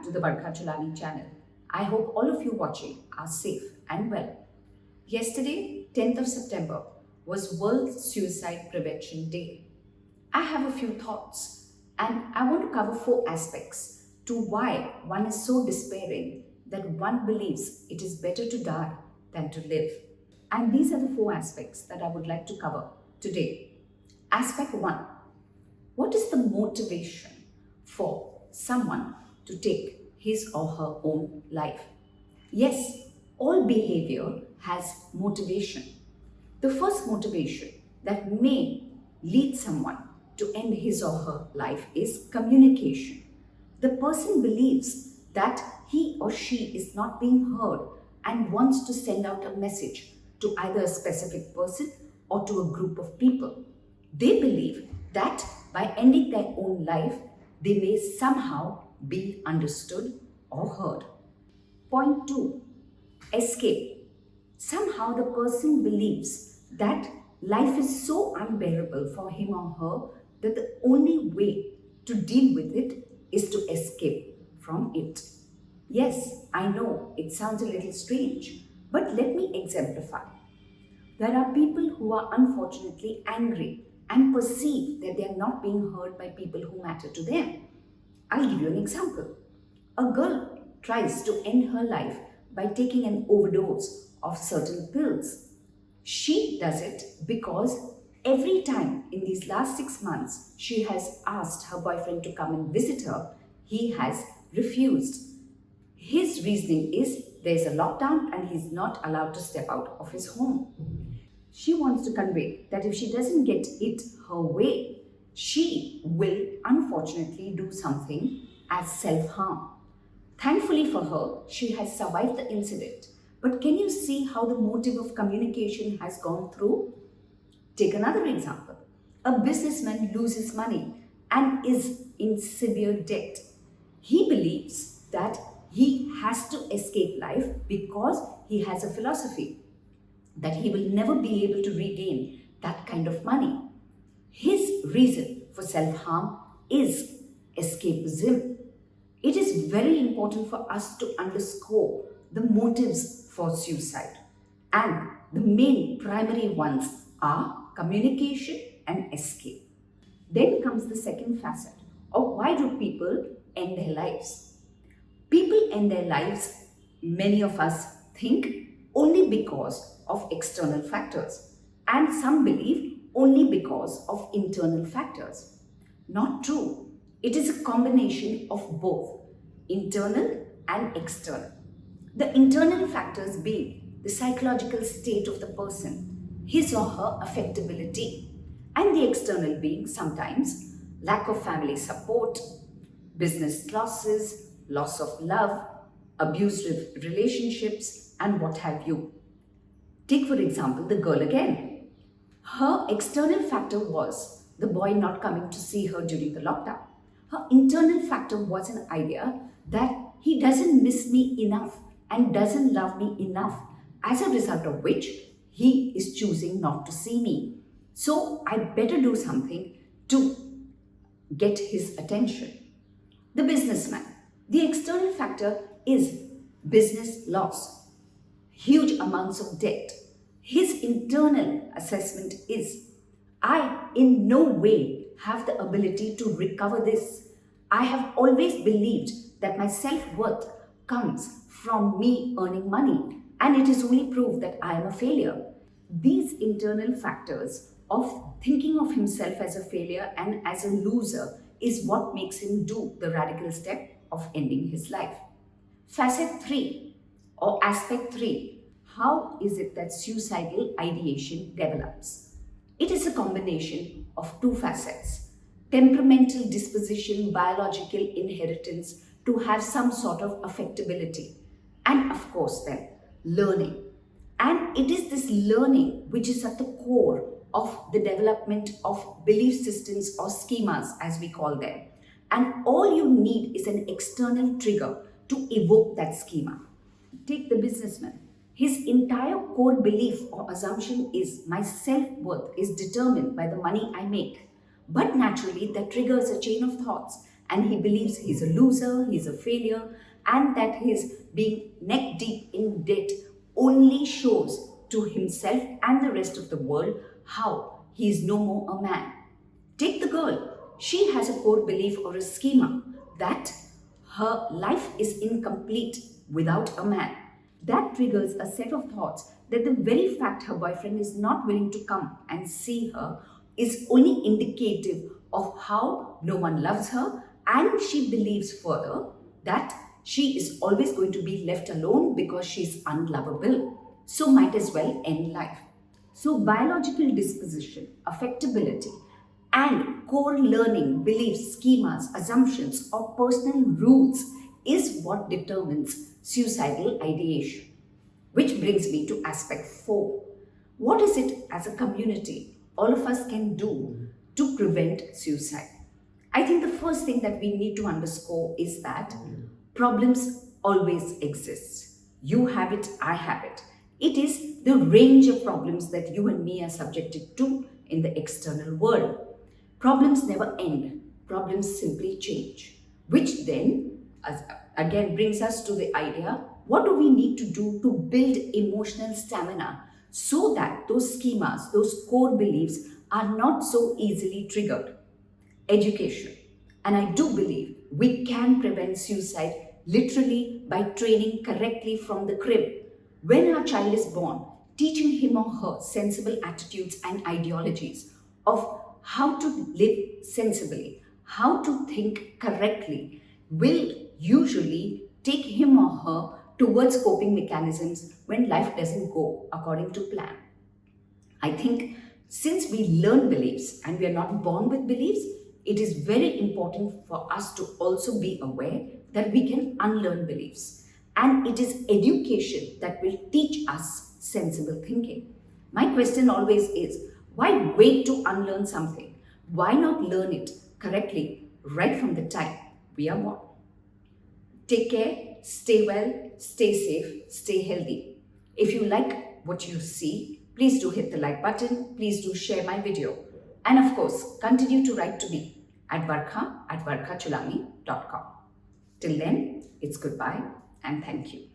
back to the Barkha Chulani channel. I hope all of you watching are safe and well. Yesterday, 10th of September, was World Suicide Prevention Day. I have a few thoughts and I want to cover 4 aspects to why one is so despairing that one believes it is better to die than to live. And these are the 4 aspects that I would like to cover today. Aspect 1. What is the motivation for someone to take his or her own life? Yes, all behavior has motivation. The first motivation that may lead someone to end his or her life is communication. The person believes that he or she is not being heard and wants to send out a message to either a specific person or to a group of people. They believe that by ending their own life, they may somehow be understood or heard. Point 2. Escape. Somehow the person believes that life is so unbearable for him or her that the only way to deal with it is to escape from it. Yes, I know it sounds a little strange, but let me exemplify. There are people who are unfortunately angry and perceive that they are not being heard by people who matter to them. I'll give you an example. A girl tries to end her life by taking an overdose of certain pills. She does it because every time in these last 6 months she has asked her boyfriend to come and visit her, he has refused. His reasoning is there's a lockdown and he's not allowed to step out of his home. She wants to convey that if she doesn't get it her way, she will unfortunately do something as self-harm. Thankfully for her, she has survived the incident. But can you see how the motive of communication has gone through? Take another example. A businessman loses money and is in severe debt. He believes that he has to escape life because he has a philosophy that he will never be able to regain that kind of money. His reason for self-harm is escapism. It is very important for us to underscore the motives for suicide. And the main primary ones are communication and escape. Then comes the second facet of why do people end their lives? People end their lives, many of us think, only because of external factors, and some believe only because of internal factors. Not true. It is a combination of both, internal and external. The internal factors being the psychological state of the person, his or her affectability, and the external being sometimes lack of family support, business losses, loss of love, abusive relationships, and what have you. Take for example the girl again. Her external factor was the boy not coming to see her during the lockdown. Her internal factor was an idea that he doesn't miss me enough and doesn't love me enough, as a result of which he is choosing not to see me. So I better do something to get his attention. The businessman. The external factor is business loss, huge amounts of debt. His internal assessment is, I in no way have the ability to recover this. I have always believed that my self-worth comes from me earning money, and it is only proof that I am a failure. These internal factors of thinking of himself as a failure and as a loser is what makes him do the radical step of ending his life. Facet 3 or aspect 3. How is it that suicidal ideation develops? It is a combination of 2 facets. Temperamental disposition, biological inheritance to have some sort of affectability. And of course then, learning. And it is this learning which is at the core of the development of belief systems or schemas as we call them. And all you need is an external trigger to evoke that schema. Take the businessman. His entire core belief or assumption is my self-worth is determined by the money I make. But naturally, that triggers a chain of thoughts and he believes he's a loser, he's a failure, and that his being neck deep in debt only shows to himself and the rest of the world how he is no more a man. Take the girl. She has a core belief or a schema that her life is incomplete without a man. That triggers a set of thoughts that the very fact her boyfriend is not willing to come and see her is only indicative of how no one loves her, and she believes further that she is always going to be left alone because she's unlovable. So might as well end life. So, biological disposition, affectability, and core learning, beliefs, schemas, assumptions, or personal roots is what determines suicidal ideation. Which brings me to aspect 4. What is it as a community all of us can do to prevent suicide? I think the first thing that we need to underscore is that problems always exist. You have it, I have it. It is the range of problems that you and me are subjected to in the external world. Problems never end, problems simply change, which then again brings us to the idea, what do we need to do to build emotional stamina so that those schemas, those core beliefs are not so easily triggered? Education. And I do believe we can prevent suicide literally by training correctly from the crib. When our child is born, teaching him or her sensible attitudes and ideologies of how to live sensibly, how to think correctly, will usually take him or her towards coping mechanisms when life doesn't go according to plan. I think since we learn beliefs and we are not born with beliefs, it is very important for us to also be aware that we can unlearn beliefs. And it is education that will teach us sensible thinking. My question always is, why wait to unlearn something? Why not learn it correctly right from the time we are born? Take care, stay well, stay safe, stay healthy. If you like what you see, please do hit the like button, please do share my video. And of course, continue to write to me at varkha@varkhachulami.com. Till then, it's goodbye and thank you.